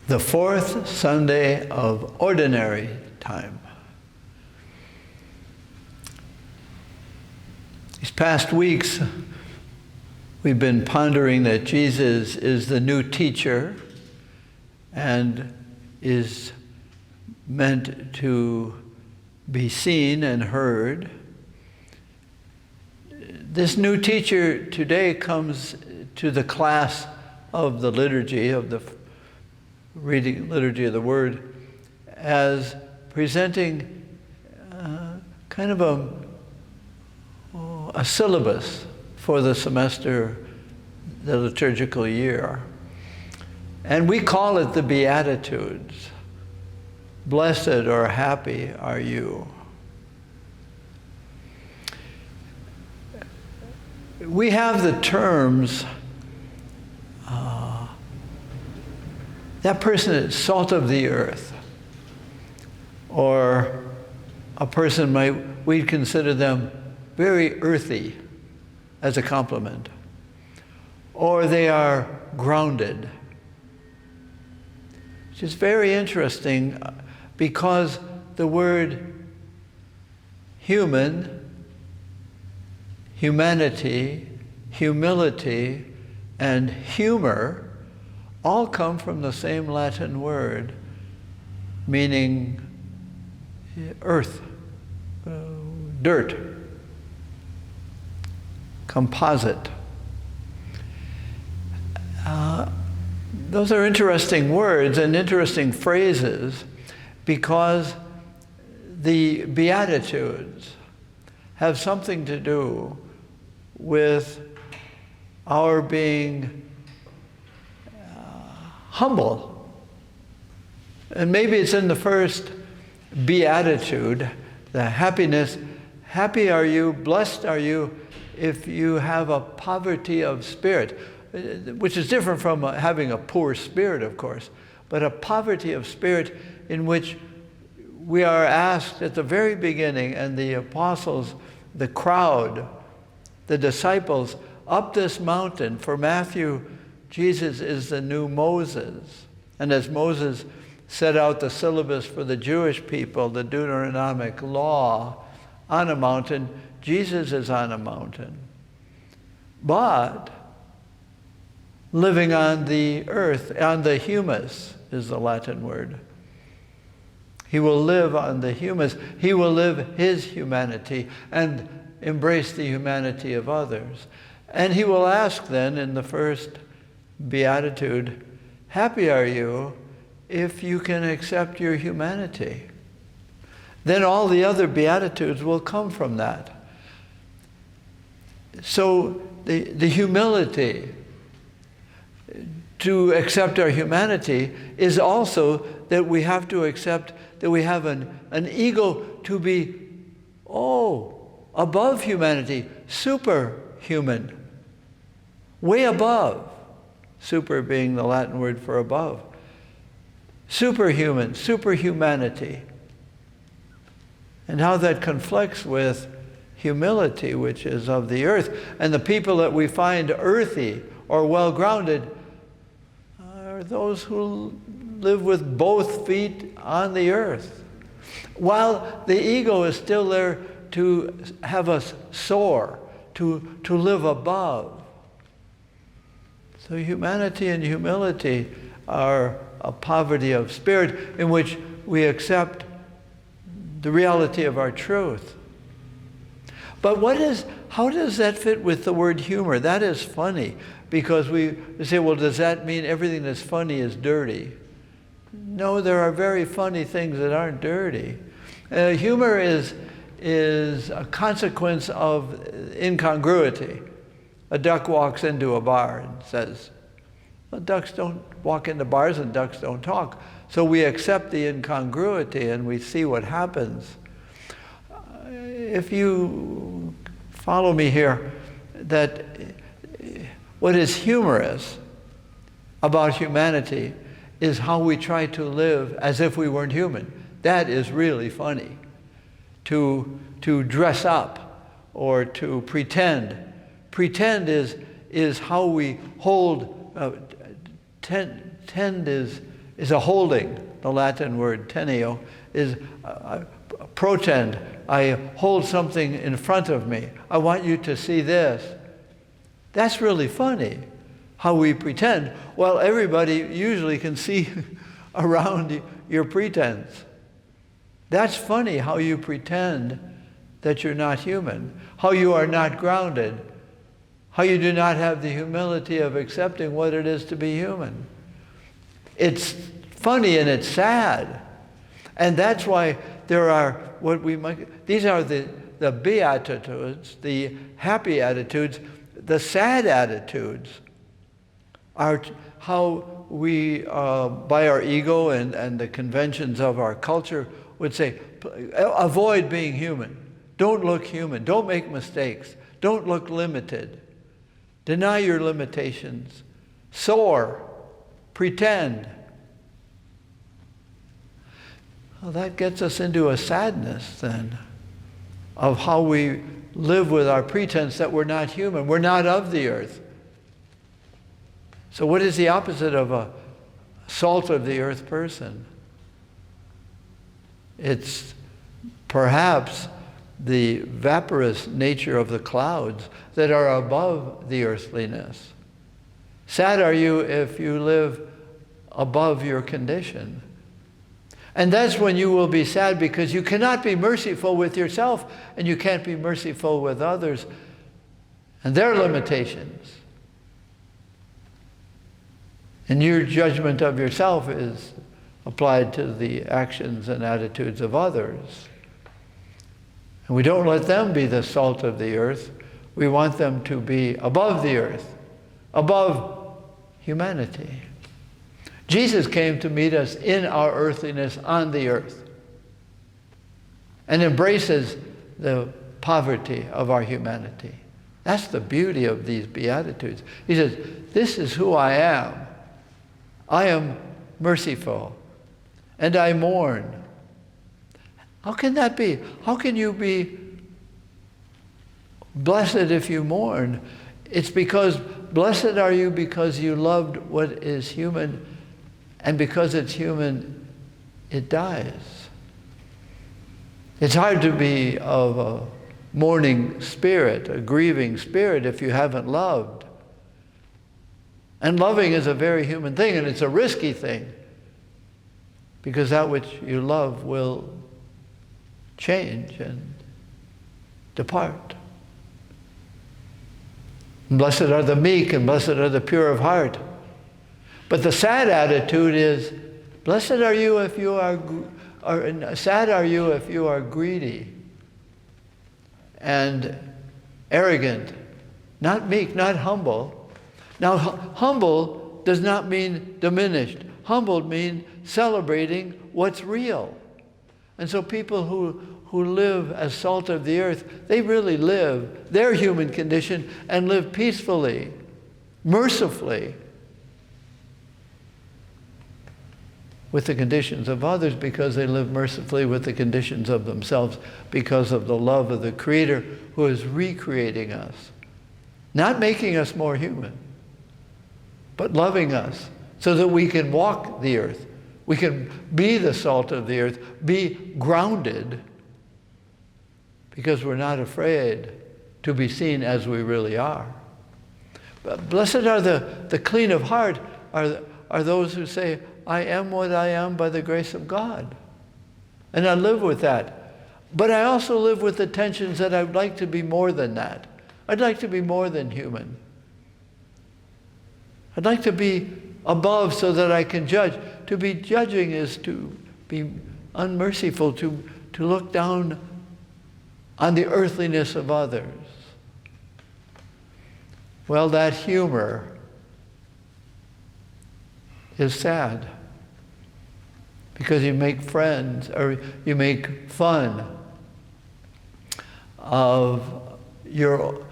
the fourth Sunday of Ordinary Time. These past weeks, we've been pondering that Jesus is the new teacher and is meant to be seen and heard. This new teacher today comes to the class of the liturgy, of the reading liturgy of the Word, as presenting kind of a syllabus for the semester, the liturgical year. And we call it the Beatitudes. Blessed or happy are you. We have the terms, that person is salt of the earth, or a person we'd consider them very earthy as a compliment, or they are grounded, which is very interesting because the word human, humanity, humility, and humor all come from the same Latin word, meaning earth, dirt, composite. Those are interesting words and interesting phrases because the Beatitudes have something to do with our being humble. And maybe it's in the first beatitude, the happiness. Happy are you, blessed are you, if you have a poverty of spirit, which is different from having a poor spirit, of course, but a poverty of spirit in which we are asked at the very beginning, and the apostles, the crowd, the disciples, up this mountain. For Matthew, Jesus is the new Moses. And as Moses set out the syllabus for the Jewish people, the Deuteronomic law, on a mountain, Jesus is on a mountain. But living on the earth, on the humus is the Latin word. He will live on the humus. He will live his humanity and embrace the humanity of others. And he will ask then in the first beatitude, happy are you if you can accept your humanity. Then all the other beatitudes will come from that. So the humility to accept our humanity is also that we have to accept that we have an ego to be, above humanity, superhuman, way above. Super being the Latin word for above. Superhuman, superhumanity. And how that conflicts with humility, which is of the earth. And the people that we find earthy or well-grounded are those who live with both feet on the earth. While the ego is still there to have us soar, to live above. So humanity and humility are a poverty of spirit in which we accept the reality of our truth. But how does that fit with the word humor? That is funny, because we say, well, does that mean everything that's funny is dirty? No, there are very funny things that aren't dirty. Humor is a consequence of incongruity. A duck walks into a bar and says, well, ducks don't walk into bars and ducks don't talk. So we accept the incongruity and we see what happens. If you follow me here, that what is humorous about humanity is how we try to live as if we weren't human. That is really funny. To dress up or to pretend. Pretend is how we hold, tend is a holding. The Latin word teneo is protend. I hold something in front of me. I want you to see this. That's really funny, how we pretend. Well, everybody usually can see around your pretense. That's funny, how you pretend that you're not human, how you are not grounded, how you do not have the humility of accepting what it is to be human. It's funny and it's sad. And that's why there are these are the beatitudes, the happy attitudes. The sad attitudes are how we, by our ego and the conventions of our culture, would say, avoid being human. Don't look human. Don't make mistakes. Don't look limited. Deny your limitations. Soar. Pretend. Well, that gets us into a sadness then of how we live with our pretense that we're not human. We're not of the earth. So what is the opposite of a salt of the earth person? It's perhaps the vaporous nature of the clouds that are above the earthliness. Sad are you if you live above your condition. And that's when you will be sad, because you cannot be merciful with yourself and you can't be merciful with others and their limitations. And your judgment of yourself is applied to the actions and attitudes of others. And we don't let them be the salt of the earth. We want them to be above the earth, above humanity. Jesus came to meet us in our earthliness on the earth and embraces the poverty of our humanity. That's the beauty of these Beatitudes. He says, this is who I am. I am merciful and I mourn. How can that be? How can you be blessed if you mourn? It's because blessed are you because you loved what is human, and because it's human, it dies. It's hard to be of a mourning spirit, a grieving spirit, if you haven't loved. And loving is a very human thing, and it's a risky thing, because that which you love will change and depart. And blessed are the meek, and blessed are the pure of heart. But the sad attitude is, blessed are you if you are sad are you if you are greedy and arrogant, not meek, not humble. Now, humble does not mean diminished. Humble means celebrating what's real. And so people who live as salt of the earth, they really live their human condition and live peacefully, mercifully with the conditions of others, because they live mercifully with the conditions of themselves, because of the love of the Creator who is recreating us, not making us more human, but loving us so that we can walk the earth. We can be the salt of the earth, be grounded, because we're not afraid to be seen as we really are. But blessed are the clean of heart, are those who say, I am what I am by the grace of God. And I live with that. But I also live with the tensions that I'd like to be more than that. I'd like to be more than human. I'd like to be above so that I can judge. To be judging is to be unmerciful, to look down on the earthliness of others. Well, that humor is sad, because you make friends, or you make fun of your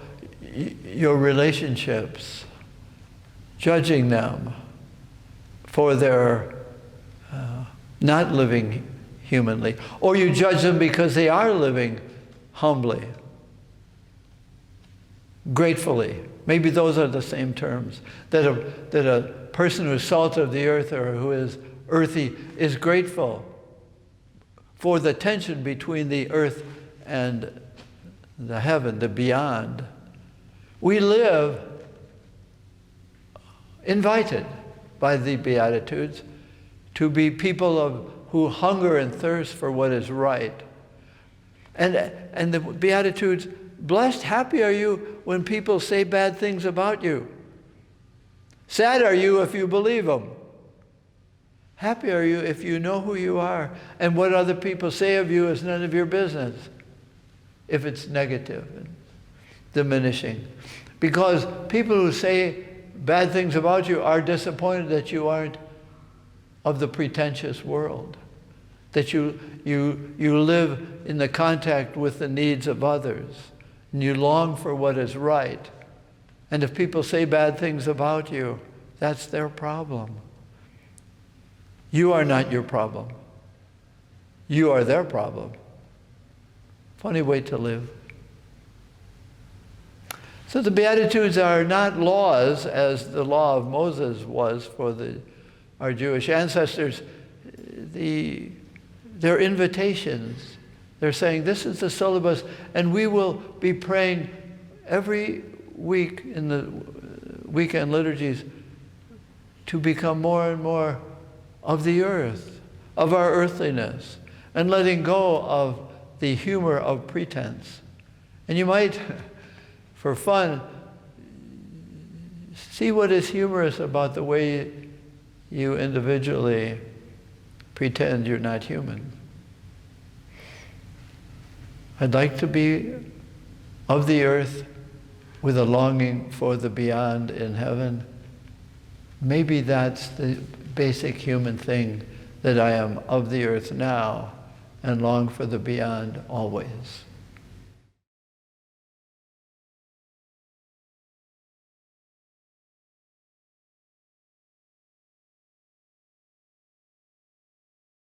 relationships, judging them for their not living humanly, or you judge them because they are living humbly, gratefully. Maybe those are the same terms, that a person who is salt of the earth or who is earthy is grateful for the tension between the earth and the heaven, the beyond. We live invited by the Beatitudes to be people who hunger and thirst for what is right. And the Beatitudes, blessed, happy are you when people say bad things about you. Sad are you if you believe them. Happy are you if you know who you are, and what other people say of you is none of your business, if it's negative and diminishing. Because people who say bad things about you are disappointed that you aren't of the pretentious world, that you live in the contact with the needs of others, and you long for what is right. And if people say bad things about you, that's their problem. You are not your problem. You are their problem. Funny way to live. So the Beatitudes are not laws as the law of Moses was for our Jewish ancestors. They're invitations. They're saying, this is the syllabus, and we will be praying every week in the weekend liturgies to become more and more of the earth, of our earthliness, and letting go of the humor of pretense. And you might, for fun, see what is humorous about the way you individually pretend you're not human. I'd like to be of the earth with a longing for the beyond in heaven. Maybe that's the basic human thing, that I am of the earth now and long for the beyond always.